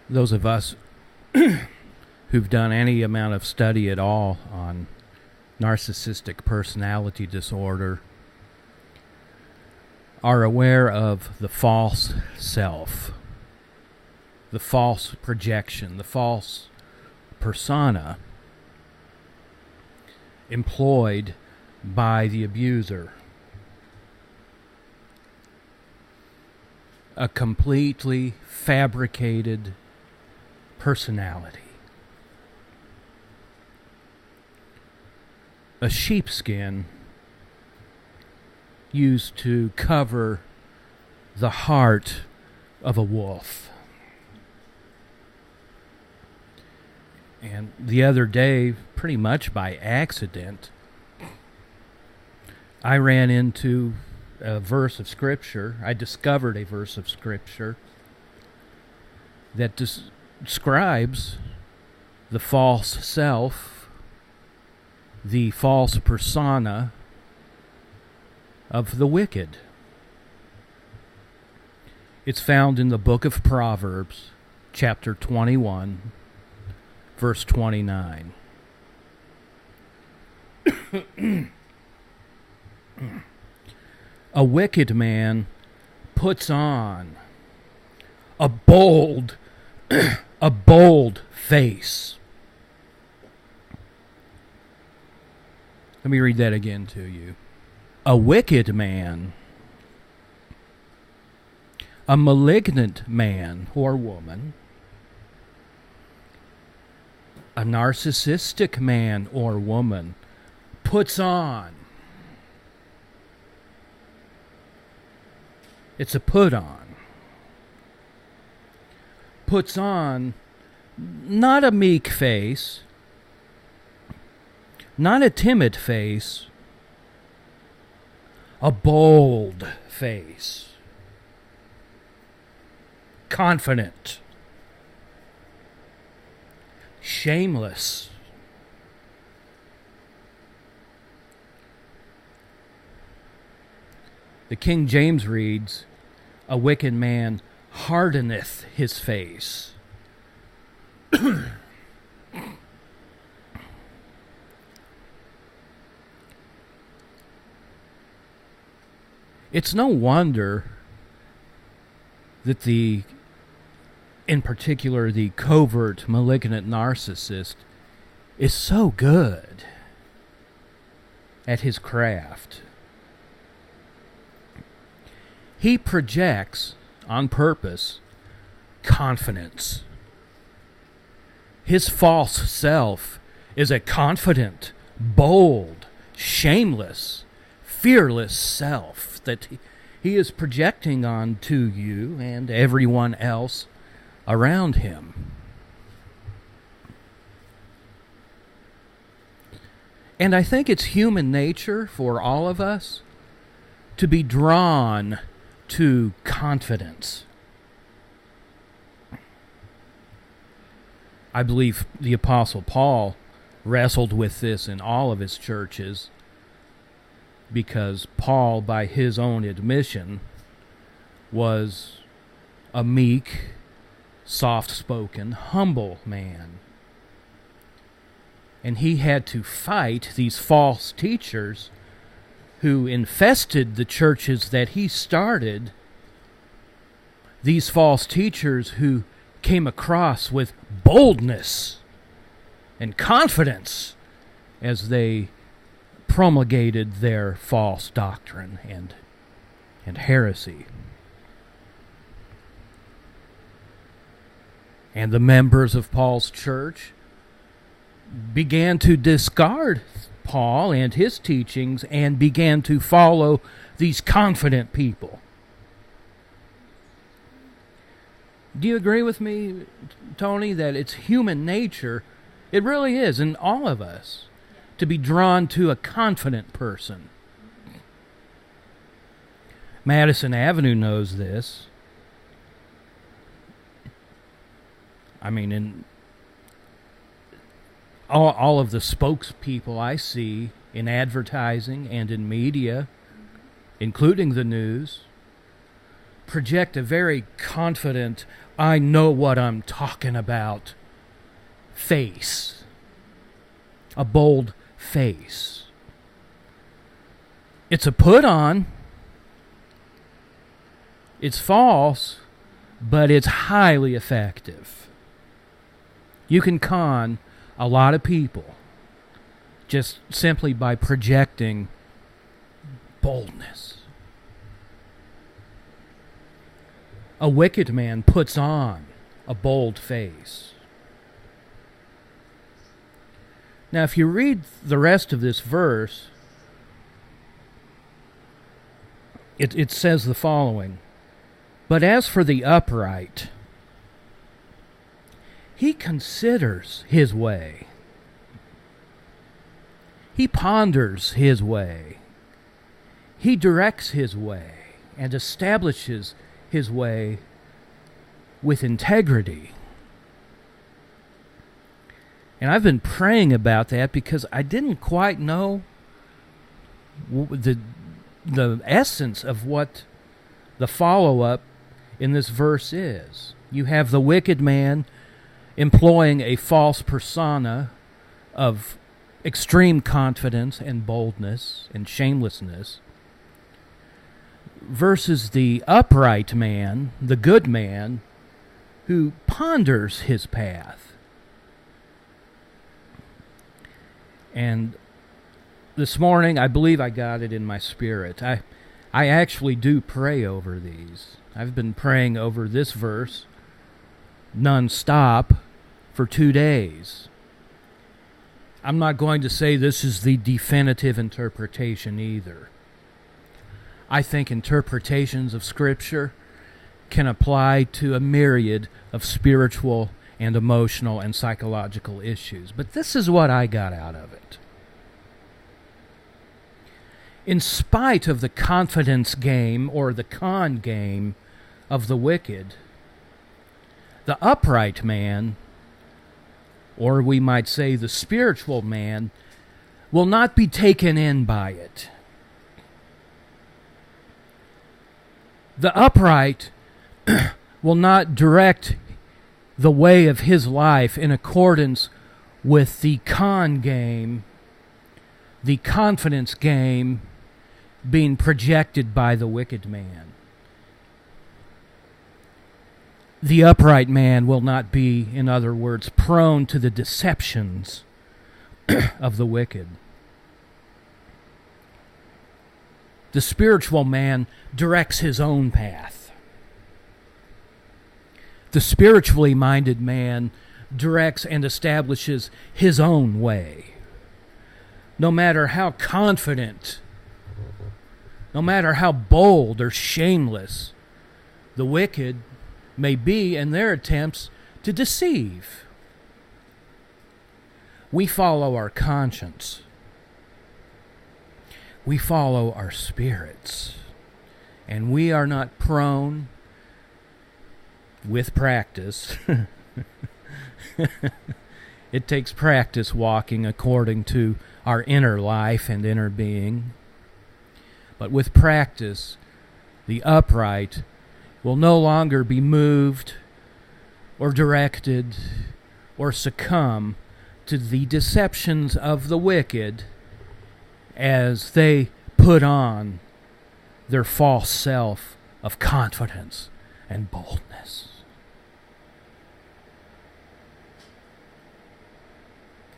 Those of us who've done any amount of study at all on narcissistic personality disorder are aware of the false self, the false projection, the false persona employed by the abuser. A completely fabricated personality. A sheepskin used to cover the heart of a wolf. And the other day, pretty much by accident, I ran into a verse of Scripture. I discovered a verse of Scripture that describes the false self, the false persona of the wicked. It's found in the book of Proverbs, chapter 21, verse 29. A wicked man puts on a bold face. Let me read that again to you. A wicked man, a malignant man or woman, a narcissistic man or woman puts on. It's a put on. Puts on not a meek face, not a timid face, a bold face. Confident. Shameless. The King James reads, a wicked man hardeneth his face. It's no wonder that in particular, the covert malignant narcissist is so good at his craft. He projects, on purpose, confidence. His false self is a confident, bold, shameless, fearless self that he is projecting onto you and everyone else around him. And I think it's human nature for all of us to be drawn to confidence. I believe the Apostle Paul wrestled with this in all of his churches because Paul, by his own admission, was a meek, soft-spoken, humble man. And he had to fight these false teachers who infested the churches that he started, these false teachers who came across with boldness and confidence as they promulgated their false doctrine and heresy. And the members of Paul's church began to discard Paul and his teachings and began to follow these confident people. Do you agree with me, Tony, that it's human nature, it really is, in all of us, to be drawn to a confident person? Madison Avenue knows this. I mean, in all of the spokespeople I see in advertising and in media, including the news, project a very confident, I know what I'm talking about face. A bold face. It's a put on. It's false, but it's highly effective. You can con a lot of people just simply by projecting boldness. A wicked man puts on a bold face. Now, if you read the rest of this verse, it says the following: "But as for the upright, he considers his way. He ponders his way. He directs his way and establishes his way with integrity." And I've been praying about that because I didn't quite know the essence of what the follow-up in this verse is. You have the wicked man employing a false persona of extreme confidence and boldness and shamelessness versus the upright man, the good man, who ponders his path. And this morning, I believe I got it in my spirit. I actually do pray over these. I've been praying over this verse non-stop for 2 days. I'm not going to say this is the definitive interpretation either. I think interpretations of Scripture can apply to a myriad of spiritual and emotional and psychological issues. But this is what I got out of it. In spite of the confidence game or the con game of the wicked, the upright man, or we might say the spiritual man, will not be taken in by it. The upright will not direct the way of his life in accordance with the con game, the confidence game being projected by the wicked man. The upright man will not be, in other words, prone to the deceptions of the wicked. The spiritual man directs his own path. The spiritually minded man directs and establishes his own way. No matter how confident, no matter how bold or shameless the wicked may be in their attempts to deceive, we follow our conscience. We follow our spirits. And we are not prone, with practice. It takes practice walking according to our inner life and inner being. But with practice, the upright will no longer be moved or directed or succumb to the deceptions of the wicked as they put on their false self of confidence and boldness.